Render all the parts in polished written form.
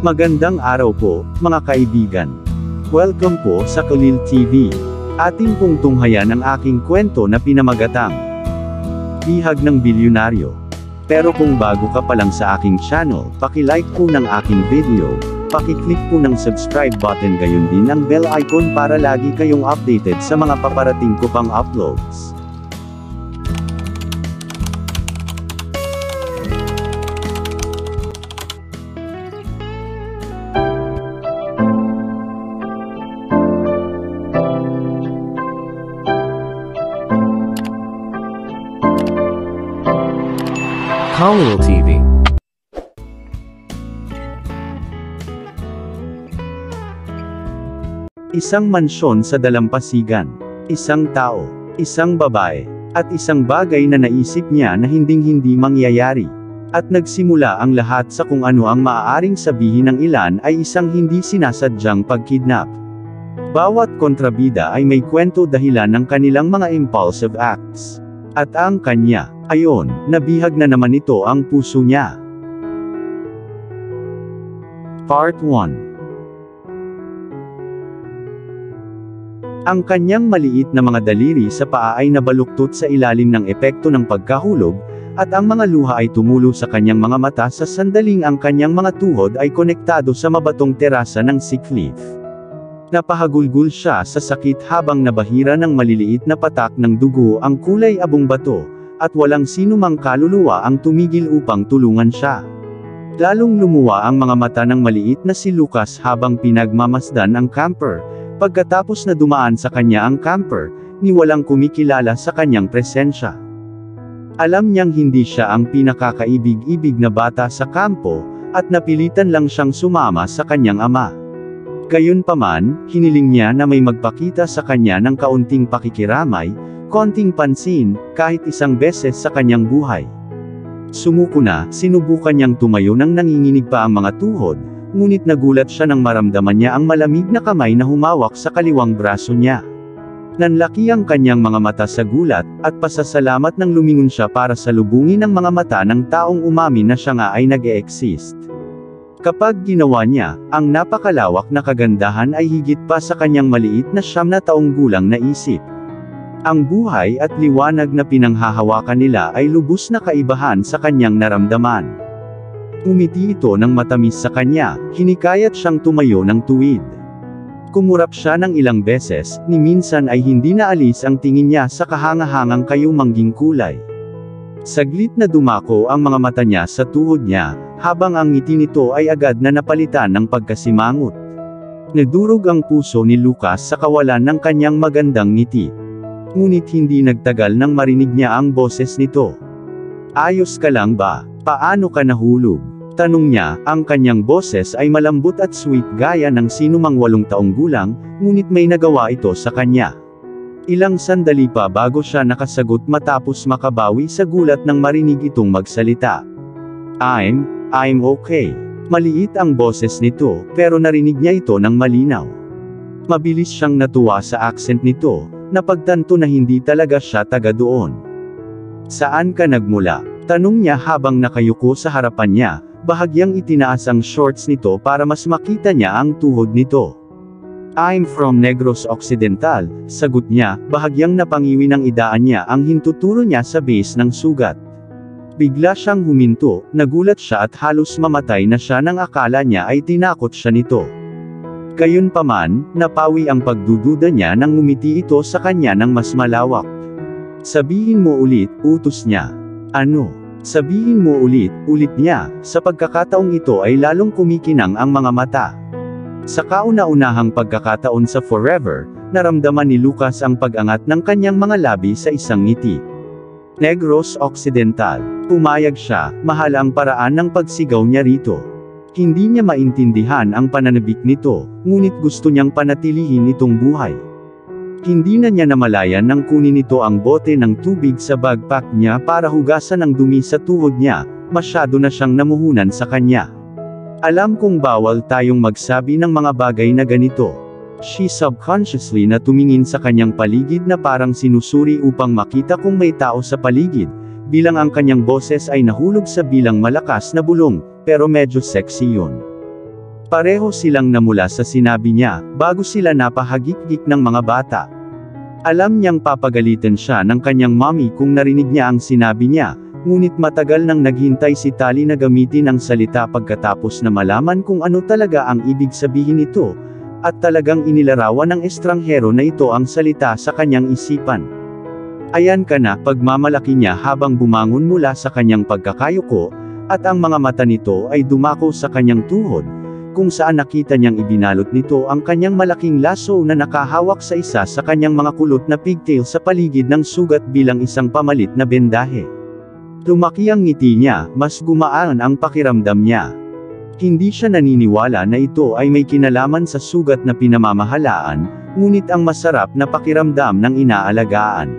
Magandang araw po, mga kaibigan. Welcome po sa Kulil TV. Ating pong tunghayan ang aking kwento na pinamagatang Bihag ng Bilyonaryo. Pero kung bago ka pa lang sa aking channel, paki-like po ng aking video, paki-click po ng subscribe button gayon din ang bell icon para lagi kayong updated sa mga paparating ko pang uploads. Kulil TV. Isang mansyon sa dalampasigan, isang tao, isang babae, at isang bagay na naisip niya na hinding-hindi mangyayari. At nagsimula ang lahat sa kung ano ang maaaring sabihin ng ilan ay isang hindi sinasadyang pagkidnap. Bawat kontrabida ay may kwento dahilan ng kanilang mga impulsive acts. At ang kanya, ayon, nabihag na naman ito ang puso niya. Part 1. Ang kanyang maliit na mga daliri sa paa ay nabaluktot sa ilalim ng epekto ng pagkahulog, at ang mga luha ay tumulo sa kanyang mga mata sa sandaling ang kanyang mga tuhod ay konektado sa mabatong terasa ng sikklif. Napahagulgul siya sa sakit habang nabahira ng maliliit na patak ng dugo ang kulay abong bato, at walang sinumang kaluluwa ang tumigil upang tulungan siya. Lalong lumuwa ang mga mata ng maliit na si Lucas habang pinagmamasdan ang camper. Pagkatapos na dumaan sa kanya ang camper, ni walang kumikilala sa kanyang presensya. Alam niyang hindi siya ang pinakakaibig-ibig na bata sa kampo, at napilitan lang siyang sumama sa kanyang ama. Gayunpaman, hiniling niya na may magpakita sa kanya ng kaunting pakikiramay, konting pansin, kahit isang beses sa kanyang buhay. Sumuko na, sinubukan niyang tumayo nang nanginginig pa ang mga tuhod, ngunit nagulat siya nang maramdaman niya ang malamig na kamay na humawak sa kaliwang braso niya. Nanlaki ang kanyang mga mata sa gulat, at pasasalamat nang lumingon siya para salubungin ang mga mata ng taong umamin na siya nga ay nag-e-exist. Kapag ginawa niya, ang napakalawak na kagandahan ay higit pa sa kanyang maliit na 9 na taong gulang na isip. Ang buhay at liwanag na pinanghahawakan nila ay lubos na kaibahan sa kanyang naramdaman. Umiti ito ng matamis sa kanya, hinikayat siyang tumayo ng tuwid. Kumurap siya ng ilang beses, ni minsan ay hindi naalis ang tingin niya sa kahangahangang kayumangging kulay. Saglit na dumako ang mga mata niya sa tuhod niya, habang ang ngiti nito ay agad na napalitan ng pagkasimangot. Nadurog ang puso ni Lucas sa kawalan ng kanyang magandang ngiti. Ngunit hindi nagtagal nang marinig niya ang boses nito. "Ayos ka lang ba? Paano ka nahulog?" Tanong niya, ang kanyang boses ay malambot at sweet gaya ng sinumang 8 taong gulang, ngunit may nagawa ito sa kanya. Ilang sandali pa bago siya nakasagot matapos makabawi sa gulat nang marinig itong magsalita. I'm okay." Maliit ang boses nito, pero narinig niya ito ng malinaw. Mabilis siyang natuwa sa accent nito, napagtanto na hindi talaga siya taga doon. "Saan ka nagmula?" Tanong niya habang nakayuko sa harapan niya, bahagyang itinaas ang shorts nito para mas makita niya ang tuhod nito. "I'm from Negros Occidental," sagot niya, bahagyang napangiwi ng idaan niya ang hintuturo niya sa base ng sugat. Bigla siyang huminto, nagulat siya at halos mamatay na siya nang akala niya ay tinakot siya nito. Gayunpaman, napawi ang pagdududa niya nang ngumiti ito sa kanya ng mas malawak. "Sabihin mo ulit," utos niya. "Ano?" "Sabihin mo ulit," ulit niya, sa pagkakataong ito ay lalong kumikinang ang mga mata. Sa kauna-unahang pagkakataon sa Forever, naramdaman ni Lucas ang pag-angat ng kanyang mga labi sa isang ngiti. "Negros Occidental." Pumayag siya, mahal ang paraan ng pagsigaw niya rito. Hindi niya maintindihan ang pananabik nito, ngunit gusto niyang panatilihin itong buhay. Hindi na niya namalayan nang kunin nito ang bote ng tubig sa backpack niya para hugasan ang dumi sa tuhod niya, masyado na siyang namuhunan sa kanya. "Alam kong bawal tayong magsabi ng mga bagay na ganito." She subconsciously na tumingin sa kanyang paligid na parang sinusuri upang makita kung may tao sa paligid, bilang ang kanyang boses ay nahulog sa bilang malakas na bulong, pero medyo sexy yun. Pareho silang namula sa sinabi niya, bago sila napahagik-gik ng mga bata. Alam niyang papagalitan siya ng kanyang mommy kung narinig niya ang sinabi niya, ngunit matagal nang naghintay si Tali na gamitin ang salita pagkatapos na malaman kung ano talaga ang ibig sabihin nito, at talagang inilarawan ng estranghero na ito ang salita sa kanyang isipan. Ayan ka na, pagmamalaki niya habang bumangon mula sa kanyang pagkakayuko, at ang mga mata nito ay dumako sa kanyang tuhod, kung saan nakita niyang ibinalot nito ang kanyang malaking laso na nakahawak sa isa sa kanyang mga kulot na pigtail sa paligid ng sugat bilang isang pamalit na bendahe. Lumaki ang ngiti niya, mas gumaan ang pakiramdam niya. Hindi siya naniniwala na ito ay may kinalaman sa sugat na pinamamahalaan, ngunit ang masarap na pakiramdam ng inaalagaan.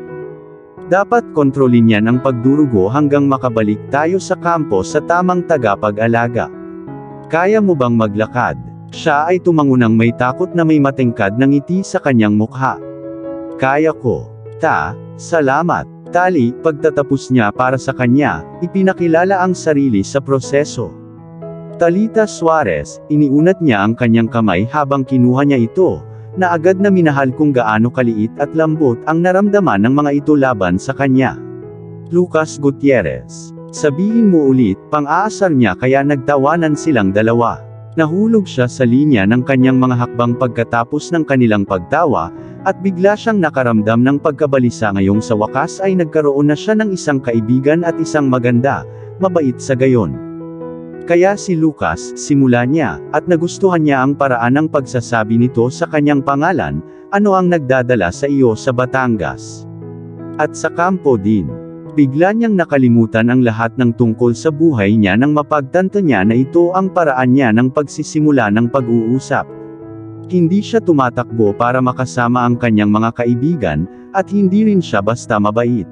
Dapat kontrolin niyan ang pagdurugo hanggang makabalik tayo sa kampo sa tamang tagapag-alaga. Kaya mo bang maglakad? Siya ay tumango ng may takot na may matingkad na ngiti sa kanyang mukha. Kaya ko. Salamat. Tali, pagtatapos niya para sa kanya, ipinakilala ang sarili sa proseso. Talita Suarez, iniunat niya ang kanyang kamay habang kinuha niya ito, na agad na minahal kung gaano kaliit at lambot ang naramdaman ng mga ito laban sa kanya. Lucas Gutierrez. Sabihin mo ulit, pang-aasar niya kaya nagtawanan silang dalawa. Nahulog siya sa linya ng kanyang mga hakbang pagkatapos ng kanilang pagtawa, at bigla siyang nakaramdam ng pagkabalisa ngayong sa wakas ay nagkaroon na siya ng isang kaibigan at isang maganda, mabait sa gayon. Kaya si Lucas, simula niya, at nagustuhan niya ang paraan ng pagsasabi nito sa kanyang pangalan, ano ang nagdadala sa iyo sa Batangas? At sa kampo din. Bigla niyang nakalimutan ang lahat ng tungkol sa buhay niya nang mapagtanto niya na ito ang paraan niya ng pagsisimula ng pag-uusap. Hindi siya tumatakbo para makasama ang kanyang mga kaibigan, at hindi rin siya basta mabait.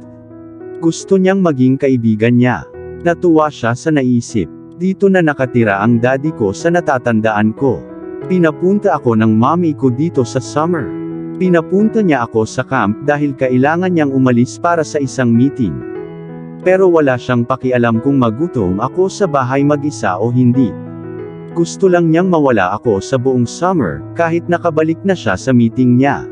Gusto niyang maging kaibigan niya. Natuwa siya sa naisip. Dito na nakatira ang daddy ko sa natatandaan ko. Pinapunta ako ng mommy ko dito sa summer. Pinapunta niya ako sa camp dahil kailangan niyang umalis para sa isang meeting. Pero wala siyang pakialam kung magutom ako sa bahay mag-isa o hindi. Gusto lang niyang mawala ako sa buong summer, kahit nakabalik na siya sa meeting niya.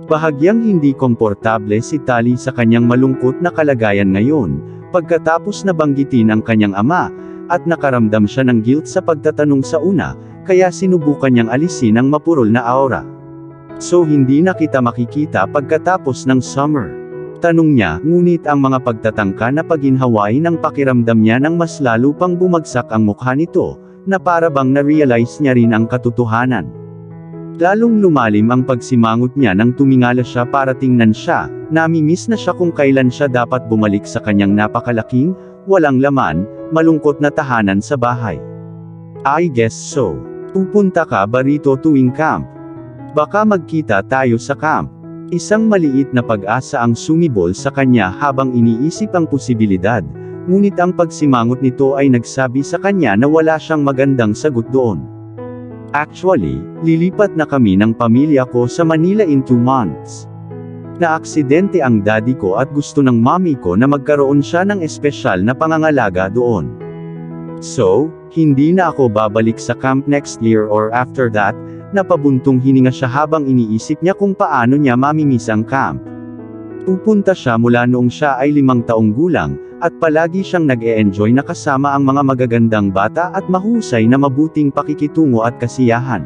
Bahagyang hindi komportable si Tali sa kanyang malungkot na kalagayan ngayon, pagkatapos na banggitin ang kanyang ama, at nakaramdam siya ng guilt sa pagtatanong sa una, kaya sinubukan niyang alisin ang mapurol na aura. So hindi na kita makikita pagkatapos ng summer? Tanong niya, ngunit ang mga pagtatangka na paginhawain ang pakiramdam niya nang mas lalo pang bumagsak ang mukha nito, na para bang na-realize niya rin ang katotohanan. Lalong lumalim ang pagsimangot niya nang tumingala siya para tingnan siya, namimiss na siya kung kailan siya dapat bumalik sa kanyang napakalaking, walang laman, malungkot na tahanan sa bahay. I guess so. Pupunta ka ba rito tuwing camp? Baka magkita tayo sa camp. Isang maliit na pag-asa ang sumibol sa kanya habang iniisip ang posibilidad, ngunit ang pagsimangot nito ay nagsabi sa kanya na wala siyang magandang sagot doon. Actually, lilipat na kami ng pamilya ko sa Manila in 2 months. Naaksidente ang daddy ko at gusto ng mommy ko na magkaroon siya ng espesyal na pangangalaga doon. So, hindi na ako babalik sa camp next year or after that. Napabuntong hininga siya habang iniisip niya kung paano niya mamimiss ang camp. Pupunta siya mula noong siya ay 5 taong gulang, at palagi siyang nag-e-enjoy na kasama ang mga magagandang bata at mahusay na mabuting pakikitungo at kasiyahan.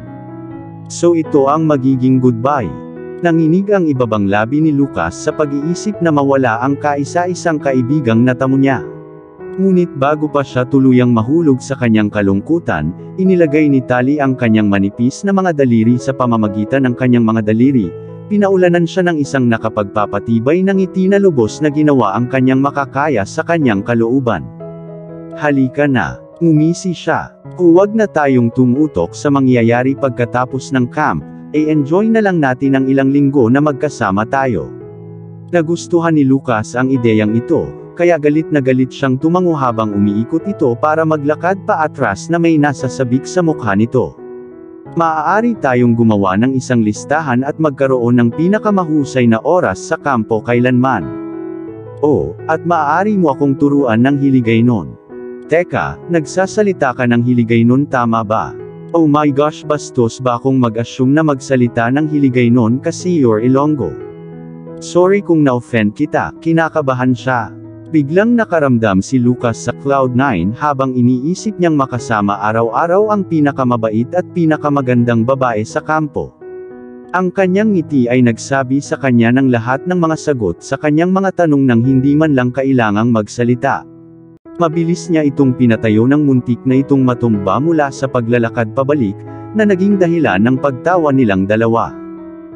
So ito ang magiging goodbye. Nanginig ang ibabang labi ni Lucas sa pag-iisip na mawala ang kaisa-isang kaibigang natamo niya. Ngunit bago pa siya tuluyang mahulog sa kanyang kalungkutan, inilagay ni Tali ang kanyang manipis na mga daliri sa pamamagitan ng kanyang mga daliri, pinaulanan siya ng isang nakapagpapatibay na ngiti na lubos na ginawa ang kanyang makakaya sa kanyang kalooban. Halika na, ngumisi siya. Huwag na tayong tumutok sa mangyayari pagkatapos ng camp, enjoy na lang natin ang ilang linggo na magkasama tayo. Nagustuhan ni Lucas ang ideyang ito, kaya galit na galit siyang tumango habang umiikot ito para maglakad pa atras na may nasasabik sa mukha nito. Maaari tayong gumawa ng isang listahan at magkaroon ng pinakamahusay na oras sa kampo kailanman. Oh, at maaari mo akong turuan ng hiligaynon. Teka, nagsasalita ka ng hiligaynon tama ba? Oh my gosh, bastos ba akong mag-assume na magsalita ng Hiligaynon kasi you're Ilonggo? Sorry kung na-offend kita, kinakabahan siya. Biglang nakaramdam si Lucas sa Cloud9 habang iniisip niyang makasama araw-araw ang pinakamabait at pinakamagandang babae sa kampo. Ang kanyang ngiti ay nagsabi sa kanya ng lahat ng mga sagot sa kanyang mga tanong nang hindi man lang kailangang magsalita. Mabilis niya itong pinatayo ng muntik na itong matumba mula sa paglalakad pabalik, na naging dahilan ng pagtawa nilang dalawa.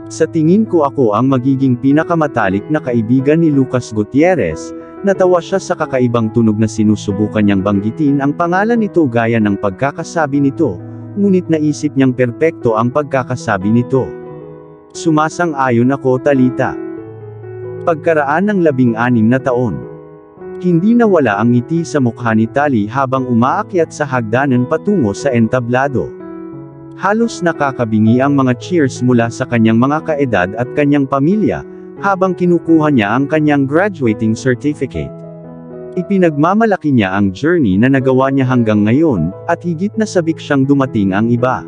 Sa tingin ko ako ang magiging pinakamatalik na kaibigan ni Lucas Gutierrez. Natawa siya sa kakaibang tunog na sinusubukan niyang banggitin ang pangalan nito gaya ng pagkakasabi nito, ngunit naisip niyang perpekto ang pagkakasabi nito. Sumasang-ayon ako, Talita. Pagkaraan ng 16 na taon. Hindi nawala ang ngiti sa mukha ni Tali habang umaakyat sa hagdanan patungo sa entablado. Halos nakakabingi ang mga cheers mula sa kanyang mga kaedad at kanyang pamilya, habang kinukuha niya ang kanyang graduating certificate. Ipinagmamalaki niya ang journey na nagawa niya hanggang ngayon, at higit na sabik siyang dumating ang iba.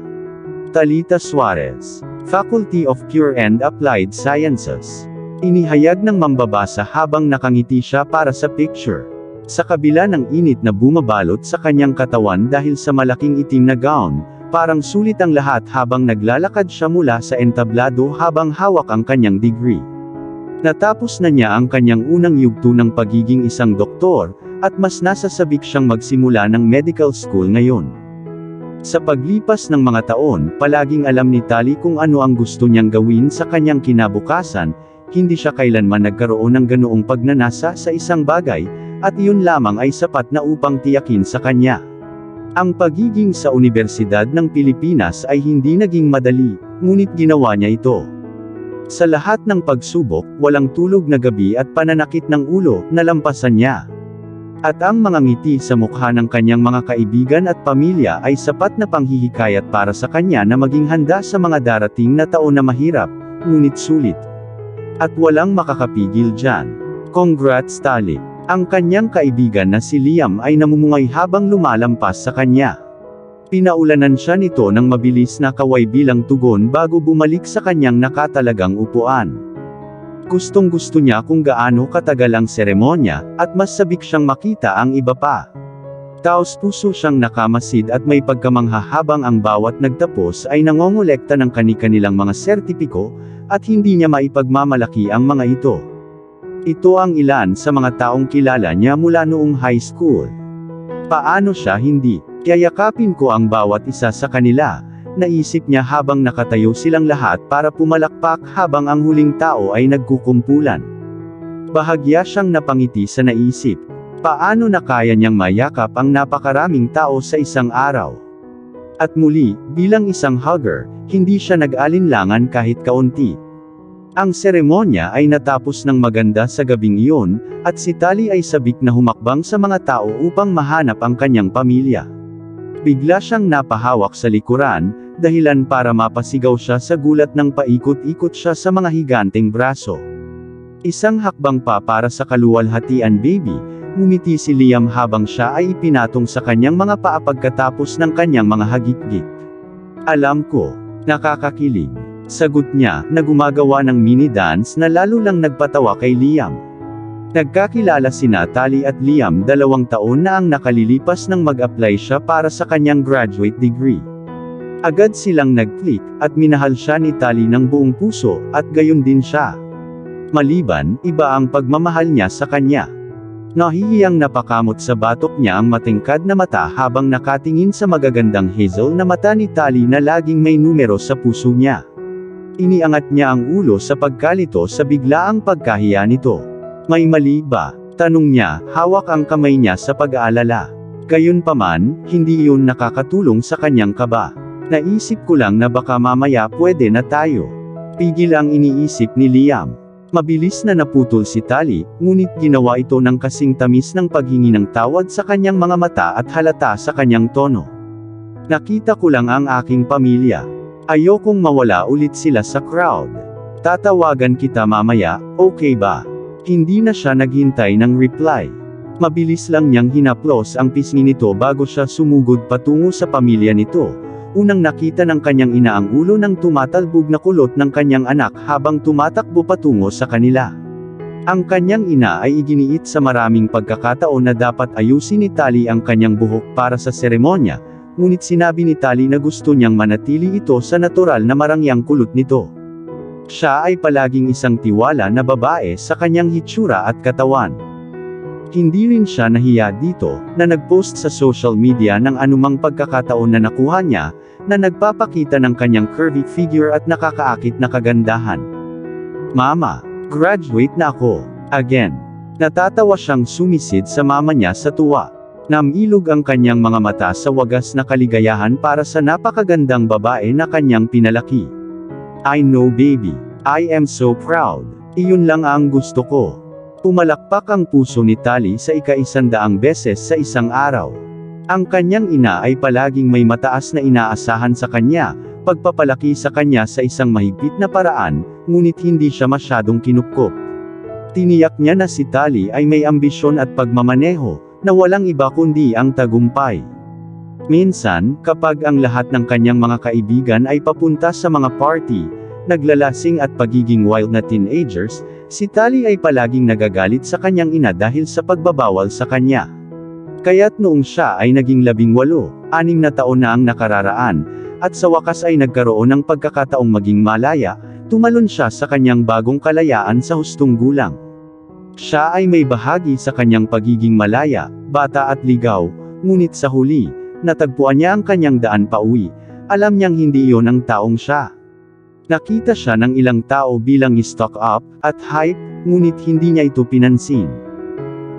Talita Suarez, Faculty of Pure and Applied Sciences. Inihayag ng mambabasa habang nakangiti siya para sa picture. Sa kabila ng init na bumabalot sa kanyang katawan dahil sa malaking itim na gown, parang sulit ang lahat habang naglalakad siya mula sa entablado habang hawak ang kanyang degree. Natapos na niya ang kanyang unang yugto ng pagiging isang doktor, at mas nasasabik siyang magsimula ng medical school ngayon. Sa paglipas ng mga taon, palaging alam ni Tali kung ano ang gusto niyang gawin sa kanyang kinabukasan. Hindi siya kailanman nagkaroon ng ganoong pagnanasa sa isang bagay, at iyon lamang ay sapat na upang tiyakin sa kanya. Ang pagiging sa Universidad ng Pilipinas ay hindi naging madali, ngunit ginawa niya ito. Sa lahat ng pagsubok, walang tulog na gabi at pananakit ng ulo, nalampasan niya. At ang mga ngiti sa mukha ng kanyang mga kaibigan at pamilya ay sapat na panghihikayat para sa kanya na maging handa sa mga darating na taon na mahirap, ngunit sulit. At walang makakapigil dyan. Congrats, Tali. Ang kanyang kaibigan na si Liam ay namumungay habang lumalampas sa kanya. Pinaulanan siya nito ng mabilis na kaway bilang tugon bago bumalik sa kanyang nakatalagang upuan. Gustong-gusto niya kung gaano katagal ang seremonya, at mas sabik siyang makita ang iba pa. Taos-puso siyang nakamasid at may pagkamangha habang ang bawat nagtapos ay nangongolekta ng kani-kanilang mga sertipiko, at hindi niya maipagmamalaki ang mga ito. Ito ang ilan sa mga taong kilala niya mula noong high school. Paano siya hindi? Kayakapin ko ang bawat isa sa kanila, naisip niya habang nakatayo silang lahat para pumalakpak habang ang huling tao ay nagkukumpulan. Bahagya siyang napangiti sa naisip. Paano na kaya niyang mayakap ang napakaraming tao sa isang araw? At muli, bilang isang hugger, hindi siya nag-alinlangan kahit kaunti. Ang seremonya ay natapos ng maganda sa gabing iyon, at si Tali ay sabik na humakbang sa mga tao upang mahanap ang kanyang pamilya. Bigla siyang napahawak sa likuran, dahilan para mapasigaw siya sa gulat nang paikot-ikot siya sa mga higanteng braso. Isang hakbang pa para sa kaluwalhatian, baby. Ngumiti si Liam habang siya ay ipinatong sa kanyang mga paa pagkatapos ng kanyang mga hagik-gik. Alam ko. Nakakakilig. Sagot niya, na gumagawa ng mini dance na lalo lang nagpatawa kay Liam. Nagkakilala sina Tali at Liam 2 taon na ang nakalilipas nang mag-apply siya para sa kanyang graduate degree. Agad silang nag-click, at minahal siya ni Tali ng buong puso, at gayon din siya. Maliban, iba ang pagmamahal niya sa kanya. Nahihiyang napakamot sa batok niya ang matingkad na mata habang nakatingin sa magagandang hazel na mata ni Tali na laging may numero sa puso niya. Iniangat niya ang ulo sa pagkalito sa biglaang pagkahiya nito. May mali ba? Tanong niya, hawak ang kamay niya sa pag-aalala. Gayunpaman, hindi iyon nakakatulong sa kanyang kaba. Naisip ko lang na baka mamaya pwede na tayo. Pigil ang iniisip ni Liam. Mabilis na naputol si Tali, ngunit ginawa ito ng kasing tamis ng paghingi ng tawad sa kanyang mga mata at halata sa kanyang tono. Nakita ko lang ang aking pamilya. Ayokong mawala ulit sila sa crowd. Tatawagan kita mamaya, okay ba? Hindi na siya naghintay ng reply. Mabilis lang niyang hinaplos ang pisngi nito bago siya sumugod patungo sa pamilya nito, Unang nakita ng kanyang ina ang ulo ng tumatalbog na kulot ng kanyang anak habang tumatakbo patungo sa kanila. Ang kanyang ina ay iginiit sa maraming pagkakataon na dapat ayusin ni Tali ang kanyang buhok para sa seremonya, ngunit sinabi ni Tali na gusto niyang manatili ito sa natural na marangyang kulot nito. Siya ay palaging isang tiwala na babae sa kanyang hitsura at katawan. Hindi rin siya nahiya dito, na nag-post sa social media ng anumang pagkakataon na nakuha niya, na nagpapakita ng kanyang curvy figure at nakakaakit na kagandahan. Mama, graduate na ako. Again. Natatawa siyang sumisid sa mama niya sa tuwa. Namilog ang kanyang mga mata sa wagas na kaligayahan para sa napakagandang babae na kanyang pinalaki. I know baby. I am so proud. Iyon lang ang gusto ko. Pumalakpak ang puso ni Tali sa ika-100 beses sa isang araw. Ang kanyang ina ay palaging may mataas na inaasahan sa kanya, pagpapalaki sa kanya sa isang mahigpit na paraan, ngunit hindi siya masyadong kinupkop. Tiniyak niya na si Tali ay may ambisyon at pagmamaneho, na walang iba kundi ang tagumpay. Minsan, kapag ang lahat ng kanyang mga kaibigan ay papunta sa mga party, naglalasing at pagiging wild na teenagers, si Tali ay palaging nagagalit sa kanyang ina dahil sa pagbabawal sa kanya. Kaya't noong siya ay naging 18, 6 na taon na ang nakararaan, at sa wakas ay nagkaroon ng pagkakataong maging malaya, tumalon siya sa kanyang bagong kalayaan sa hustong gulang. Siya ay may bahagi sa kanyang pagiging malaya, bata at ligaw, ngunit sa huli, natagpuan niya ang kanyang daan pauwi. Alam niyang hindi iyon ang taong siya. Nakita siya ng ilang tao bilang stock up, at hype, ngunit hindi niya ito pinansin.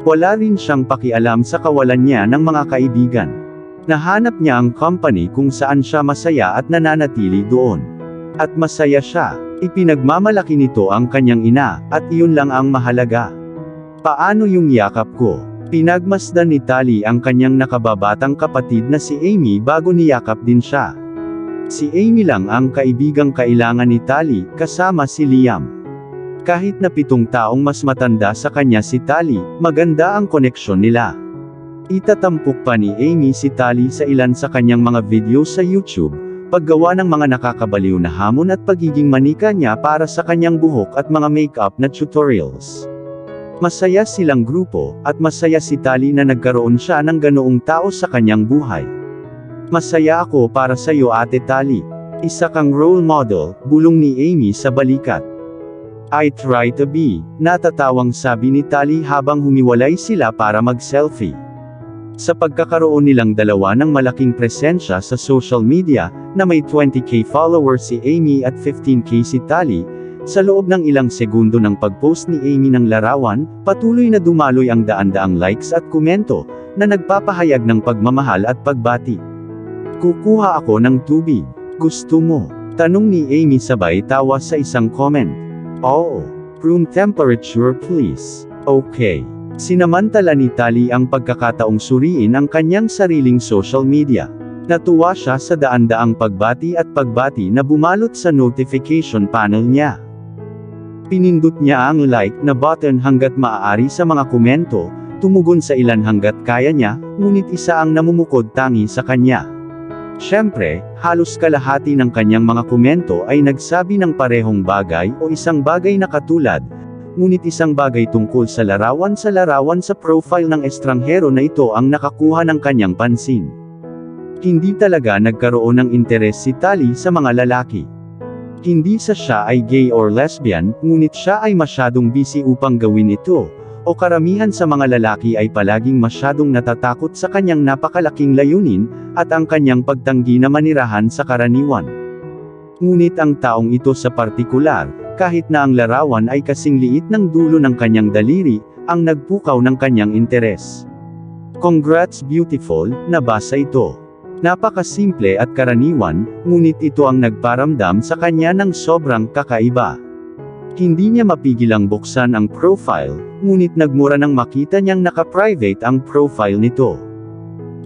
Wala rin siyang pakialam sa kawalan niya ng mga kaibigan. Nahanap niya ang company kung saan siya masaya at nananatili doon. At masaya siya. Ipinagmamalaki nito ang kanyang ina, at iyon lang ang mahalaga. Paano yung yakap ko? Pinagmasdan ni Tali ang kanyang nakababatang kapatid na si Amy bago niyakap din siya. Si Amy lang ang kaibigang kailangan ni Tali, kasama si Liam. Kahit na 7 taong mas matanda sa kanya si Tali, maganda ang koneksyon nila. Itatampok pa ni Amy si Tali sa ilan sa kanyang mga video sa YouTube, paggawa ng mga nakakabaliw na hamon at pagiging manika niya para sa kanyang buhok at mga makeup na tutorials. Masaya silang grupo, at masaya si Tali na nagkaroon siya ng ganoong tao sa kanyang buhay. Masaya ako para sa iyo Ate Tali. Isa kang role model, bulong ni Amy sa balikat. I try to be, natatawang sabi ni Tali habang humiwalay sila para mag-selfie. Sa pagkakaroon nilang dalawa ng malaking presensya sa social media, na may 20k followers si Amy at 15k si Tali, sa loob ng ilang segundo ng pag-post ni Amy ng larawan, patuloy na dumaloy ang daan-daang likes at komento, na nagpapahayag ng pagmamahal at pagbati. Kukuha ako ng tubig. Gusto mo? Tanong ni Amy sabay tawa sa isang comment. Oo. Room temperature please. Okay. Sinamantala ni Tali ang pagkakataong suriin ang kanyang sariling social media. Natuwa siya sa daan-daang pagbati at pagbati na bumalot sa notification panel niya. Pinindot niya ang like na button hanggat maaari sa mga komento, tumugon sa ilan hanggat kaya niya, ngunit isa ang namumukod tangi sa kanya. Siyempre, halos kalahati ng kanyang mga komento ay nagsabi ng parehong bagay o isang bagay na katulad, ngunit isang bagay tungkol sa larawan sa profile ng estranghero na ito ang nakakuha ng kanyang pansin. Hindi talaga nagkaroon ng interes si Tali sa mga lalaki. Hindi siya ay gay or lesbian, ngunit siya ay masyadong busy upang gawin ito, o karamihan sa mga lalaki ay palaging masyadong natatakot sa kanyang napakalaking layunin, at ang kanyang pagtanggi na manirahan sa karaniwan. Ngunit ang taong ito sa partikular, kahit na ang larawan ay kasing liit ng dulo ng kanyang daliri, ang nagpukaw ng kanyang interes. Congrats beautiful, nabasa ito. Napakasimple at karaniwan, ngunit ito ang nagparamdam sa kanya ng sobrang kakaiba. Hindi niya mapigilang buksan ang profile, ngunit nagmura nang makita niyang naka-private ang profile nito.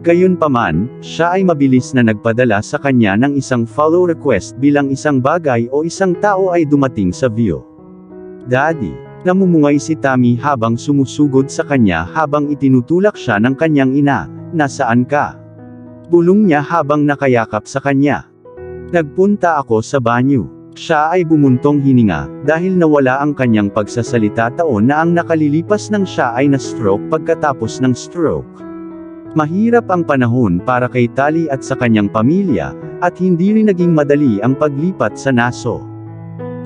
Gayunpaman, siya ay mabilis na nagpadala sa kanya ng isang follow request bilang isang bagay o isang tao ay dumating sa view. Daddy, namumungay si Tammy habang sumusugod sa kanya habang itinutulak siya ng kanyang ina, nasaan ka? Bulong niya habang nakayakap sa kanya. Nagpunta ako sa banyo. Siya ay bumuntong hininga, dahil nawala ang kanyang pagsasalita taon na ang nakalilipas nang siya ay na-stroke pagkatapos ng stroke. Mahirap ang panahon para kay Tali at sa kanyang pamilya, at hindi rin naging madali ang paglipat sa Naso.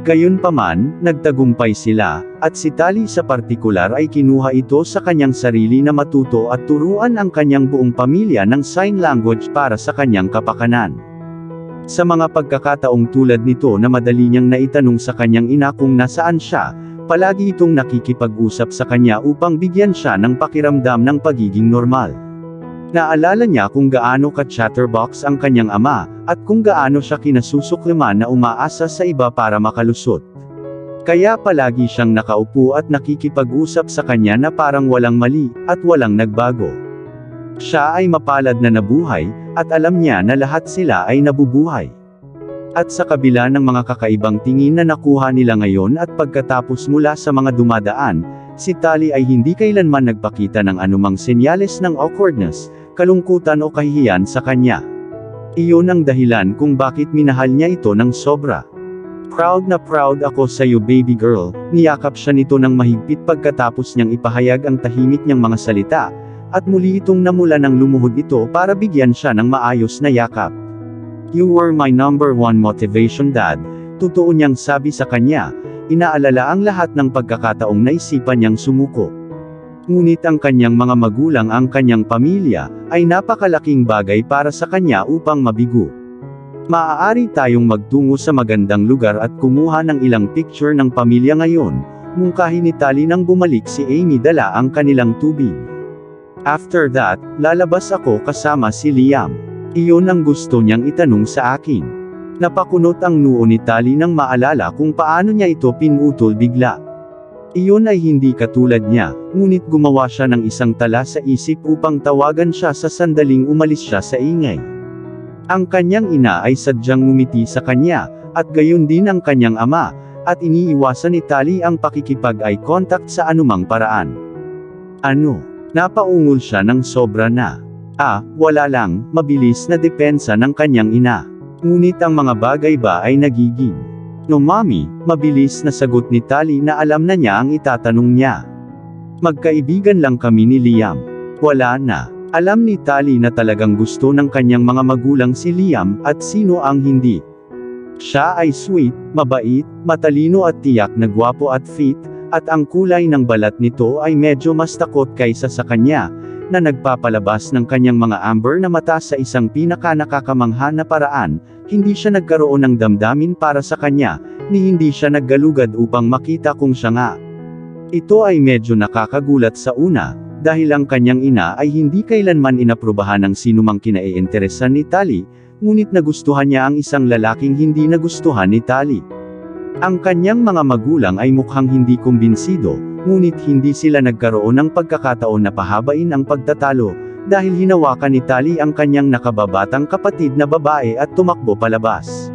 Gayunpaman, nagtagumpay sila, at si Tali sa partikular ay kinuha ito sa kanyang sarili na matuto at turuan ang kanyang buong pamilya ng sign language para sa kanyang kapakanan. Sa mga pagkakataong tulad nito na madali niyang naitanong sa kanyang ina kung nasaan siya, palagi itong nakikipag-usap sa kanya upang bigyan siya ng pakiramdam ng pagiging normal. Naalala niya kung gaano ka-chatterbox ang kanyang ama, at kung gaano siya kinasusuklaman na umaasa sa iba para makalusot. Kaya palagi siyang nakaupo at nakikipag-usap sa kanya na parang walang mali, at walang nagbago. Siya ay mapalad na nabuhay, at alam niya na lahat sila ay nabubuhay. At sa kabila ng mga kakaibang tingin na nakuha nila ngayon at pagkatapos mula sa mga dumadaan, si Tali ay hindi kailanman nagpakita ng anumang senyales ng awkwardness, kalungkutan o kahihiyan sa kanya. Iyon ang dahilan kung bakit minahal niya ito ng sobra. Proud na proud ako sa iyo baby girl, niyakap siya nito ng mahigpit pagkatapos niyang ipahayag ang tahimik niyang mga salita, at muli itong namula ng lumuhod ito para bigyan siya ng maayos na yakap. You were my number one motivation dad, totoo niyang sabi sa kanya, inaalala ang lahat ng pagkakataong naisipan niyang sumuko. Ngunit ang kanyang mga magulang ang kanyang pamilya, ay napakalaking bagay para sa kanya upang mabigo. Maaari tayong magtungo sa magandang lugar at kumuha ng ilang picture ng pamilya ngayon, mungkahi ni Tali nang bumalik si Amy dala ang kanilang tubig. After that, lalabas ako kasama si Liam. Iyon ang gusto niyang itanong sa akin. Napakunot ang noo ni Tali nang maalala kung paano niya ito pinutol bigla. Iyon ay hindi katulad niya, ngunit gumawa siya ng isang tala sa isip upang tawagan siya sa sandaling umalis siya sa ingay. Ang kanyang ina ay sadyang ngumiti sa kanya, at gayon din ang kanyang ama, at iniiwasan ni Tali ang pakikipag-eye contact sa anumang paraan. Ano? Napaungol siya ng sobra na. Wala lang, mabilis na depensa ng kanyang ina. Ngunit ang mga bagay ba ay nagiging? No mommy, mabilis na sagot ni Tali na alam na niya ang itatanong niya. Magkaibigan lang kami ni Liam. Wala na. Alam ni Tali na talagang gusto ng kanyang mga magulang si Liam, at sino ang hindi. Siya ay sweet, mabait, matalino at tiyak na gwapo at fit, at ang kulay ng balat nito ay medyo mas takot kaysa sa kanya, na nagpapalabas ng kanyang mga amber na mata sa isang pinaka-nakakamangha na paraan. Hindi siya nagkaroon ng damdamin para sa kanya, ni hindi siya naggalugad upang makita kung siya nga. Ito ay medyo nakakagulat sa una, dahil ang kanyang ina ay hindi kailanman inaprubahan ng sinumang kinaiinteresan ni Tali, ngunit nagustuhan niya ang isang lalaking hindi nagustuhan ni Tali. Ang kanyang mga magulang ay mukhang hindi kumbinsido, ngunit hindi sila nagkaroon ng pagkakataon na pahabain ang pagtatalo, dahil hinawakan ni Tali ang kanyang nakababatang kapatid na babae at tumakbo palabas.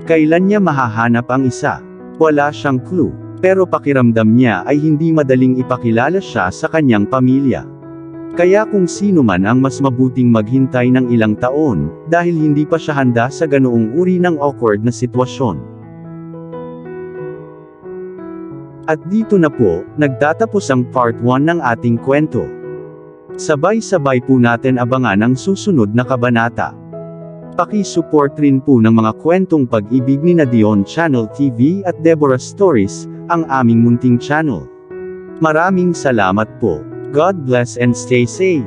Kailan niya mahahanap ang isa? Wala siyang clue, pero pakiramdam niya ay hindi madaling ipakilala siya sa kanyang pamilya. Kaya kung sino man ang mas mabuting maghintay ng ilang taon, dahil hindi pa siya handa sa ganoong uri ng awkward na sitwasyon. At dito na po, nagtatapos ang part 1 ng ating kwento. Sabay-sabay po natin abangan ang susunod na kabanata. Paki-support rin po ng mga kwentong pag-ibig ni Dion Channel TV at Deborah Stories, ang aming munting channel. Maraming salamat po. God bless and stay safe.